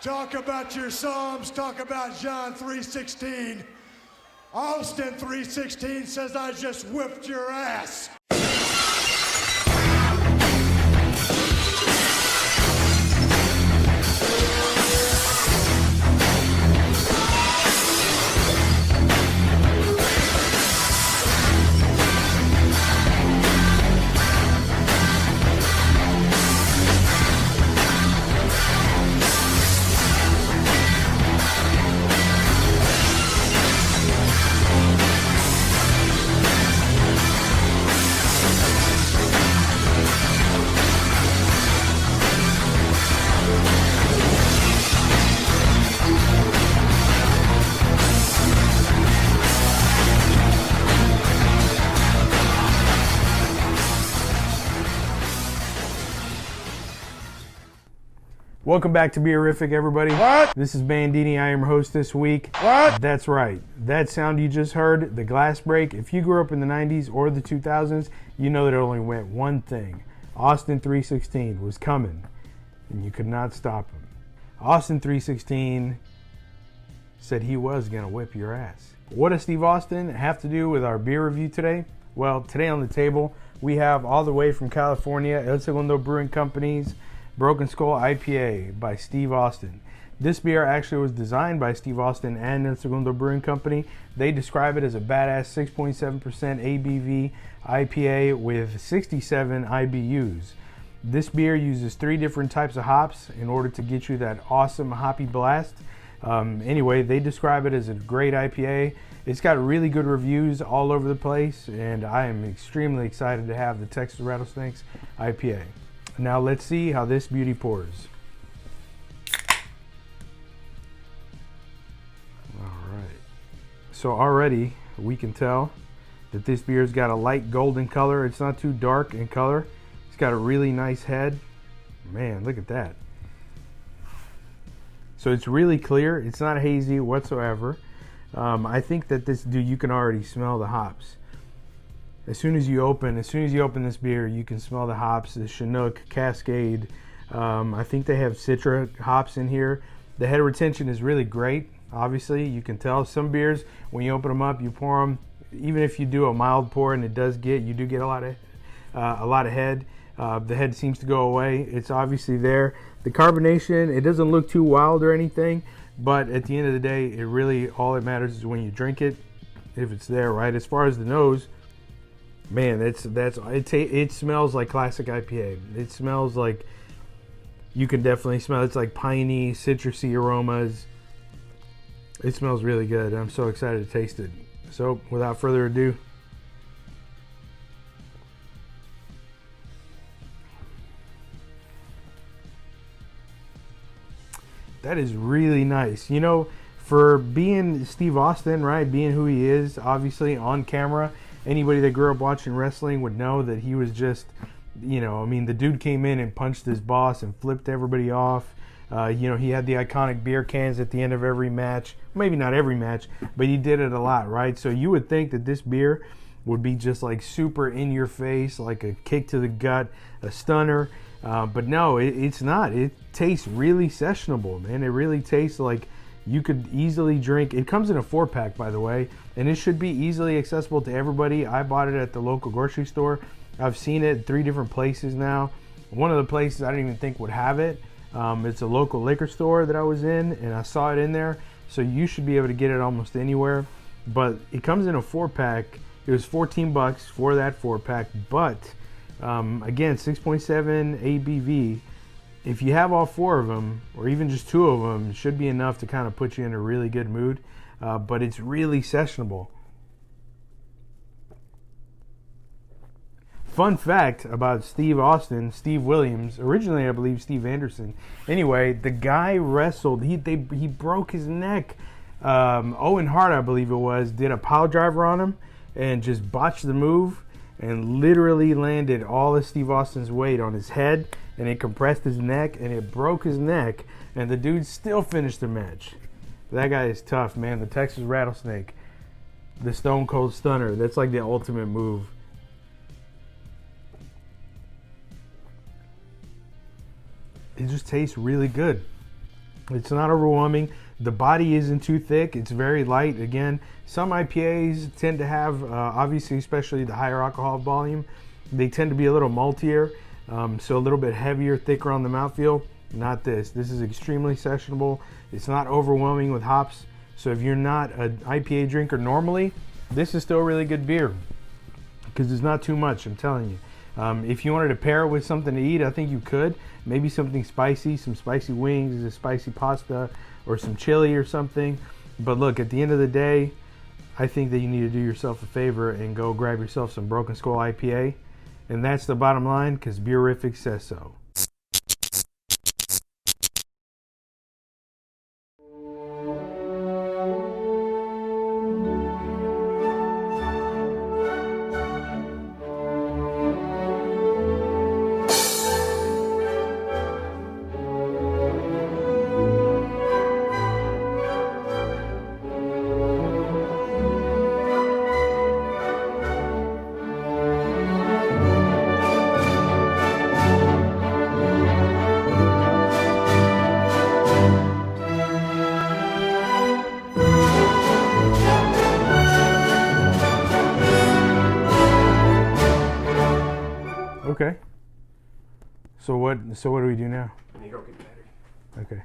Talk about your Psalms, talk about John 3:16. Austin 3:16 says, I just whipped your ass. Welcome back to Beerific, everybody. What? This is Bandini. I am your host this week. What? That's right. That sound you just heard, the glass break. If you grew up in the 90s or the 2000s, you know that it only went one thing. Austin 3:16 was coming, and you could not stop him. Austin 3:16 said he was going to whip your ass. What does Steve Austin have to do with our beer review today? Well, today on the table, we have all the way from California, El Segundo Brewing Company's Broken Skull IPA by Steve Austin. This beer actually was designed by Steve Austin and El Segundo Brewing Company. They describe it as a badass 6.7% ABV IPA with 67 IBUs. This beer uses 3 different types of hops in order to get you that awesome hoppy blast. Anyway, they describe it as a great IPA. It's got really good reviews all over the place, and I am extremely excited to have the Texas Rattlesnakes IPA. Now let's see how this beauty pours. Alright. So already we can tell that this beer's got a light golden color. It's not too dark in color. It's got a really nice head. Man, look at that. So it's really clear. It's not hazy whatsoever. I think that this, dude, you can already smell the hops. As soon as you open this beer, you can smell the hops, the Chinook, Cascade. I think they have Citra hops in here. The head retention is really great. Obviously, you can tell some beers, when you open them up, you pour them, even if you do a mild pour and you do get a lot of head. The head seems to go away. It's obviously there. The carbonation, it doesn't look too wild or anything, but at the end of the day, it really, all that matters is when you drink it, if it's there, right? As far as the nose, man, it smells like classic IPA. It smells like, you can definitely smell, it's like piney, citrusy aromas. It smells really good. I'm so excited to taste it. So without further ado, that is really nice. You know, for being Steve Austin, right, being who he is, obviously on camera, anybody that grew up watching wrestling would know that he was just, you know, I mean, the dude came in and punched his boss and flipped everybody off. You know, he had the iconic beer cans at the end of every match. Maybe not every match, but he did it a lot, right? So you would think that this beer would be just like super in your face, like a kick to the gut, a stunner. But no, it's not. It tastes really sessionable, man. It really tastes like you could easily drink. It comes in a 4-pack, by the way, and it should be easily accessible to everybody. I bought it at the local grocery store. I've seen it 3 different places now. One of the places I didn't even think would have it. It's a local liquor store that I was in, and I saw it in there. So you should be able to get it almost anywhere. But it comes in a 4-pack. It was $14 for that 4-pack. But again, 6.7 ABV. If you have all 4 of them, or even just 2 of them, it should be enough to kind of put you in a really good mood. But it's really sessionable. Fun fact about Steve Austin, Steve Williams, originally I believe Steve Anderson. Anyway, the guy wrestled, he broke his neck. Owen Hart, I believe it was, did a pile driver on him and just botched the move and literally landed all of Steve Austin's weight on his head, and it compressed his neck and it broke his neck, and the dude still finished the match. That guy is tough, man. The Texas Rattlesnake, the Stone Cold Stunner, that's like the ultimate move. It just tastes really good. It's not overwhelming. The body isn't too thick. It's very light. Again, some IPAs tend to have, obviously, especially the higher alcohol volume, they tend to be a little maltier, so a little bit heavier, thicker on the mouthfeel. Not this. This is extremely sessionable. It's not overwhelming with hops. So if you're not an IPA drinker normally, this is still a really good beer because it's not too much, I'm telling you. If you wanted to pair it with something to eat, I think you could. Maybe something spicy, some spicy wings, a spicy pasta, or some chili or something. But look, at the end of the day, I think that you need to do yourself a favor and go grab yourself some Broken Skull IPA. And that's the bottom line, because Beerific says so. Okay. So what do we do now? You go get better. Okay.